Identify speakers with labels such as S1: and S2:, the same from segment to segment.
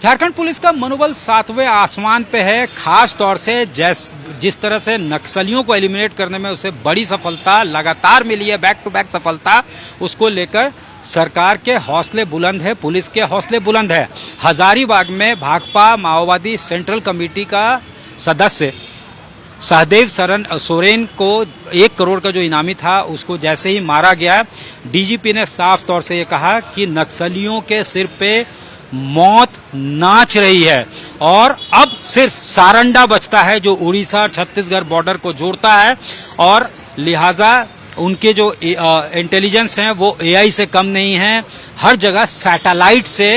S1: Jharkhand police का मनोबल 7वें आसमान पे है। खास तौर से जिस तरह से नक्सलियों को एलिमिनेट करने में उसे बड़ी सफलता लगातार मिली है, बैक टू बैक सफलता, उसको लेकर सरकार के हौसले बुलंद है, पुलिस के हौसले बुलंद है। हजारीबाग में भाकपा माओवादी सेंट्रल कमेटी का सदस्य सहदेव सोरेन को 1 करोड़ का जो इनामी था उसको जैसे ही मारा गया, डीजीपी ने साफ तौर से ये कहा कि नक्सलियों के सिर पे मौत नाच रही है और अब सिर्फ सारंडा बचता है जो उड़ीसा छत्तीसगढ़ बॉर्डर को जोड़ता है, और लिहाजा उनके जो इंटेलिजेंस हैं वो एआई से कम नहीं है। हर जगह सैटेलाइट से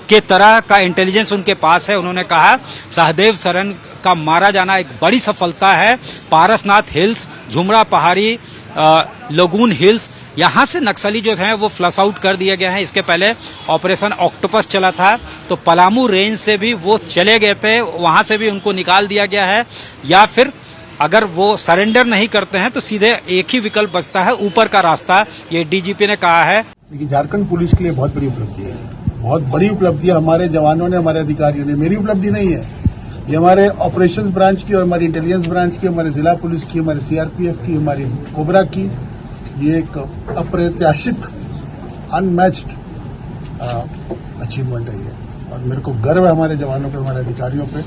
S1: के तरह का इंटेलिजेंस उनके पास है। उन्होंने कहा सहदेव सोरेन का मारा जाना एक बड़ी सफलता है। पारसनाथ हिल्स, झुमरा पहाड़ी, लगून हिल्स, यहाँ से नक्सली जो हैं वो फ्लश आउट कर दिए गए हैं। इसके पहले ऑपरेशन ऑक्टोपस चला था तो पलामू रेंज से भी वो चले गए थे, वहां से भी उनको निकाल दिया गया है, या फिर अगर वो सरेंडर नहीं करते हैं तो सीधे एक ही विकल्प बचता है, ऊपर का रास्ता। ये डीजीपी ने कहा है।
S2: देखिए, झारखंड पुलिस के लिए बहुत बड़ी उपलब्धि है, बहुत बड़ी उपलब्धि है हमारे जवानों ने, हमारे अधिकारियों ने। मेरी उपलब्धि नहीं है, ये हमारे ऑपरेशंस ब्रांच की और हमारी इंटेलिजेंस ब्रांच की, हमारे जिला पुलिस की, हमारे सीआरपीएफ की, हमारी कोबरा की, ये एक अप्रत्याशित अनमैच्ड अचीवमेंट है ये, और मेरे को गर्व है हमारे जवानों पे, हमारे अधिकारियों पे।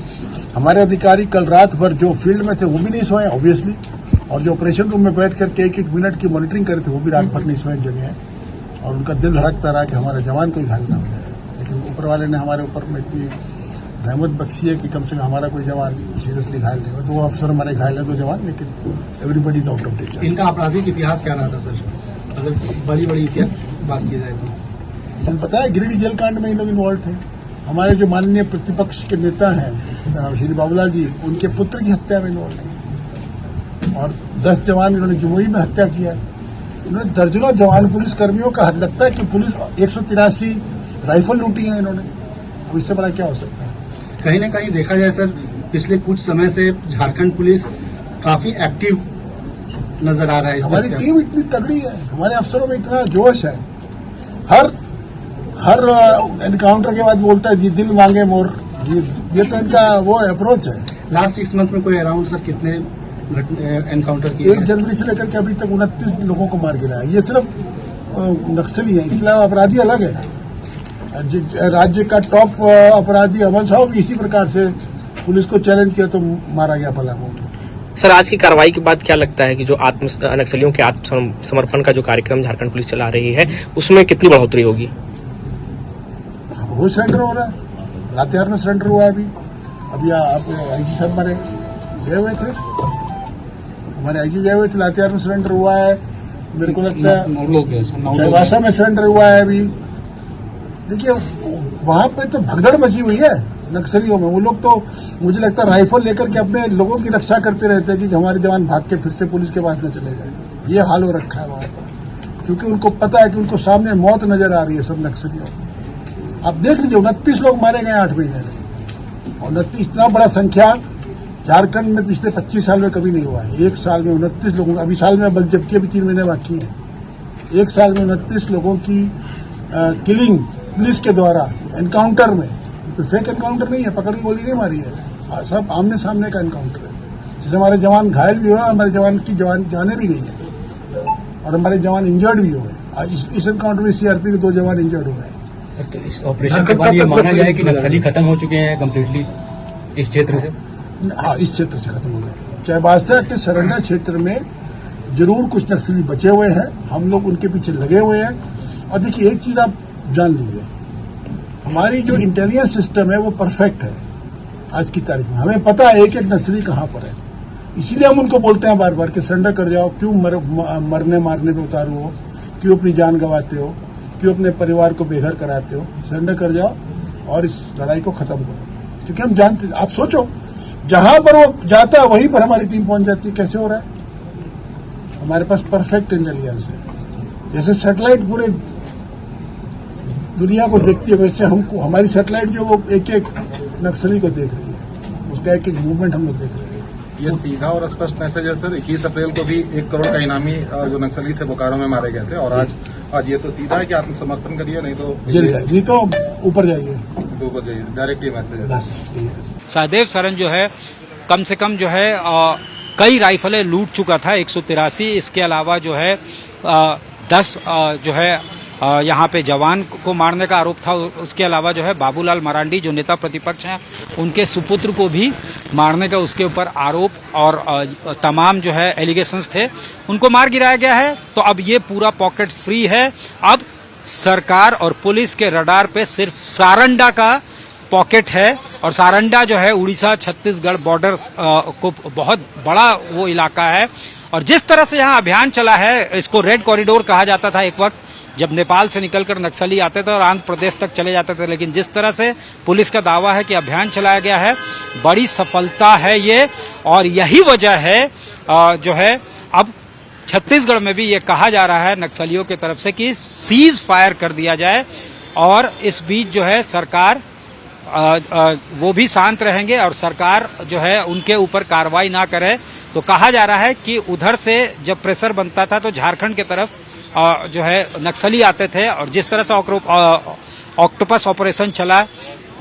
S2: हमारे अधिकारी कल रात भर जो फील्ड में थे वो भी नहीं सोए ऑब्वियसली, और जो ऑपरेशन रूम में बैठ करके 1-1 मिनट की मॉनिटरिंग करे थे वो भी रात भर नहीं सोए जगह हैं, और उनका दिल धड़कता रहा कि हमारे जवान कोई घायल ना हो जाए। लेकिन ऊपर वाले ने हमारे ऊपर में इतनी रहमत बख्शी है कि कम से कम हमारा कोई जवान सीरियसली घायल नहीं हुआ। 2 अफसर हमारे घायल हैं, 2 जवान, लेकिन everybody is out of danger.
S3: इनका आपराधिक इतिहास क्या रहा था सर, अगर बड़ी इतिहास बात की जाए तो?
S2: पता है, गिरिडीह जेल कांड में इन लोग इन्वॉल्व थे। हमारे जो माननीय प्रतिपक्ष के नेता हैं श्री बाबूलाल जी, उनके पुत्र की हत्या में इन्वॉल्व है, और 10 जवान इन्होंने जमुई में हत्या किया। इन्होंने दर्जनों जवान पुलिस कर्मियों का हद लगता है कि पुलिस 183 राइफल लूटी है इन्होंने। अब इससे बड़ा क्या हो सकता है?
S3: कहीं ना कहीं देखा जाए सर, पिछले कुछ समय से झारखंड पुलिस काफी एक्टिव नजर आ रहा है।
S2: हमारी टीम इतनी तगड़ी है, हमारे अफसरों में इतना जोश है। हर एनकाउंटर के बाद बोलता है जी दिल मांगे मोर, ये तो इनका वो अप्रोच है।
S3: लास्ट 6 मंथ में कोई अराउंड सर कितने एनकाउंटर किए?
S2: 1 जनवरी से लेकर के अभी तक 29 लोगों को मार गिरा है। ये सिर्फ नक्सली है, इसके अलावा अपराधी अलग है। राज्य का टॉप अपराधी अमन साहब भी इसी प्रकार से पुलिस को चैलेंज किया तो मारा गया पलामू।
S4: सर, आज की कार्रवाई के बाद क्या लगता है कि जो नक्सलियों के आत्मसमर्पण का जो कार्यक्रम झारखंड पुलिस चला रही है उसमें कितनी बढ़ोतरी होगी?
S2: वो सरेंडर हो रहा है, लातेहार में सरेंडर हुआ है अभी आप आईजी साहब हमारे गए हुए थे, लातेहार में सरेंडर हुआ है। मेरे को लगता है चाईबासा में सरेंडर हुआ है अभी। देखिए, वहां पे तो भगदड़ मची हुई है नक्सलियों में। वो लोग तो मुझे लगता है राइफल लेकर के अपने लोगों की रक्षा करते रहते हैं कि हमारे जवान भाग के फिर से पुलिस के पास न चले जाए। ये हाल हो रखा है वहां पर, क्योंकि उनको पता है कि उनको सामने मौत नजर आ रही है सब नक्सलियों को। आप देख लीजिए, 29 लोग मारे गए 8 महीने में, और 29 इतना बड़ा संख्या झारखंड में पिछले 25 साल में कभी नहीं हुआ है। 1 साल में 29 लोगों का, अभी साल में बल जबकि अभी 3 महीने बाकी है। 1 साल में 29 लोगों की किलिंग पुलिस के द्वारा एनकाउंटर में, कोई फेक एनकाउंटर नहीं है, पकड़ की गोली नहीं मारी है, सब आमने सामने का एनकाउंटर है, जिससे हमारे जवान घायल भी हुए, हमारे जवान की जाने भी गई है, और हमारे जवान इंजर्ड भी हुए। इस एनकाउंटर में सीआरपी के 2 जवान इंजर्ड हुए हैं।
S5: इस ऑपरेशन के बाद ये माना जाए कि नक्सली खत्म हो चुके हैं कम्प्लीटली इस क्षेत्र से?
S2: हाँ, इस क्षेत्र से खत्म हो गए। चाईबासा के सरेंडर क्षेत्र में जरूर कुछ नक्सली बचे हुए हैं, हम लोग उनके पीछे लगे हुए हैं। और देखिए, एक चीज आप जान लीजिए, हमारी जो इंटेलिजेंस सिस्टम है वो परफेक्ट है। आज की तारीख में हमें पता है एक नक्सली कहाँ पर है, इसीलिए हम उनको बोलते हैं बार बार कि सरेंडर कर जाओ। क्यों मरने मारने पे उतारू हो, क्यों अपनी जान गंवाते हो, क्यों अपने परिवार को बेघर कराते हो? सरेंडर कर जाओ और इस लड़ाई को खत्म करो। क्योंकि हम जानते, आप सोचो, जहां पर वो जाता है वहीं पर हमारी टीम पहुंच जाती है। कैसे हो रहा है? हमारे पास परफेक्ट इंटेलिजेंस है। जैसे सैटेलाइट पूरे दुनिया को देखती है, वैसे हमको हमारी सैटेलाइट जो वो एक-एक नक्सली को देख रही है, उसका एक-एक मूवमेंट हम लोग देख रहे हैं।
S6: ये सीधा और स्पष्ट मैसेज है सर। 21 अप्रैल को भी 1 करोड़ का इनामी जो नक्सली थे बोकारो में मारे गए थे, और आज ये तो सीधा है कि आत्मसमर्पण करिए, नहीं तो
S2: जेल जाए, नहीं तो ऊपर जाइए,
S6: ऊपर जाइए। डायरेक्ट ये मैसेज है।
S2: बस ठीक है।
S1: सहदेव सरन जो है कम से कम जो है कई राइफलें लूट चुका था, 183। इसके अलावा जो है 10 जो है यहाँ पे जवान को मारने का आरोप था। उसके अलावा जो है बाबूलाल मरांडी जो नेता प्रतिपक्ष हैं, उनके सुपुत्र को भी मारने का उसके ऊपर आरोप और तमाम जो है एलिगेशंस थे, उनको मार गिराया गया है। तो अब ये पूरा पॉकेट फ्री है। अब सरकार और पुलिस के रडार पे सिर्फ सारंडा का पॉकेट है, और सारंडा जो है उड़ीसा छत्तीसगढ़ बॉर्डर को बहुत बड़ा वो इलाका है। और जिस तरह से यहाँ अभियान चला है, इसको रेड कॉरिडोर कहा जाता था एक वक्त, जब नेपाल से निकलकर नक्सली आते थे और आंध्र प्रदेश तक चले जाते थे। लेकिन जिस तरह से पुलिस का दावा है कि अभियान चलाया गया है, बड़ी सफलता है ये। और यही वजह है जो है अब छत्तीसगढ़ में भी ये कहा जा रहा है नक्सलियों की तरफ से कि सीज फायर कर दिया जाए। और इस बीच जो है सरकार वो भी शांत रहेंगे और सरकार जो है उनके ऊपर कार्रवाई ना करे। तो कहा जा रहा है कि उधर से जब प्रेशर बनता था तो झारखंड की तरफ जो है नक्सली आते थे, और जिस तरह से ऑक्टोपस ऑपरेशन चला,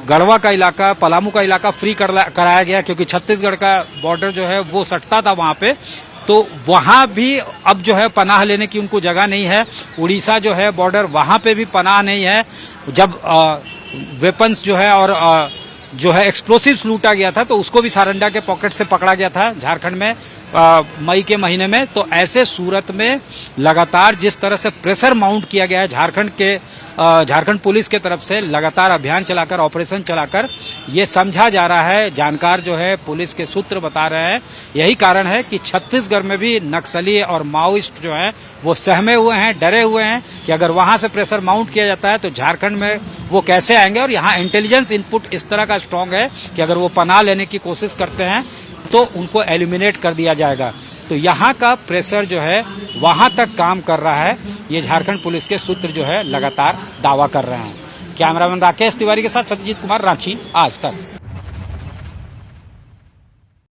S1: गढ़वा का इलाका, पलामू का इलाका फ्री कराया गया क्योंकि छत्तीसगढ़ का बॉर्डर जो है वो सटता था वहां पे। तो वहां भी अब जो है पनाह लेने की उनको जगह नहीं है। उड़ीसा जो है बॉर्डर, वहां पे भी पनाह नहीं है। जब वेपन्स जो है और जो है एक्सप्लोसिव्स लूटा गया था तो उसको भी सारंडा के पॉकेट से पकड़ा गया था झारखंड में मई के महीने में। तो ऐसे सूरत में लगातार जिस तरह से प्रेशर माउंट किया गया है झारखंड पुलिस के तरफ से, लगातार अभियान चलाकर, ऑपरेशन चलाकर, ये समझा जा रहा है, जानकार जो है पुलिस के सूत्र बता रहे हैं, यही कारण है कि छत्तीसगढ़ में भी नक्सली और माओइस्ट जो हैं वो सहमे हुए हैं, डरे हुए हैं कि अगर वहां से प्रेशर माउंट किया जाता है तो झारखंड में वो कैसे आएंगे। और यहाँ इंटेलिजेंस इनपुट इस तरह का स्ट्रांग है कि अगर वो पनाह लेने की कोशिश करते हैं तो उनको एलिमिनेट कर दिया जाएगा। तो यहाँ का प्रेशर जो है वहां तक काम कर रहा है, ये झारखंड पुलिस के सूत्र जो है लगातार दावा कर रहे हैं। कैमरामैन राकेश तिवारी के साथ सत्यजीत कुमार, रांची, आज तक।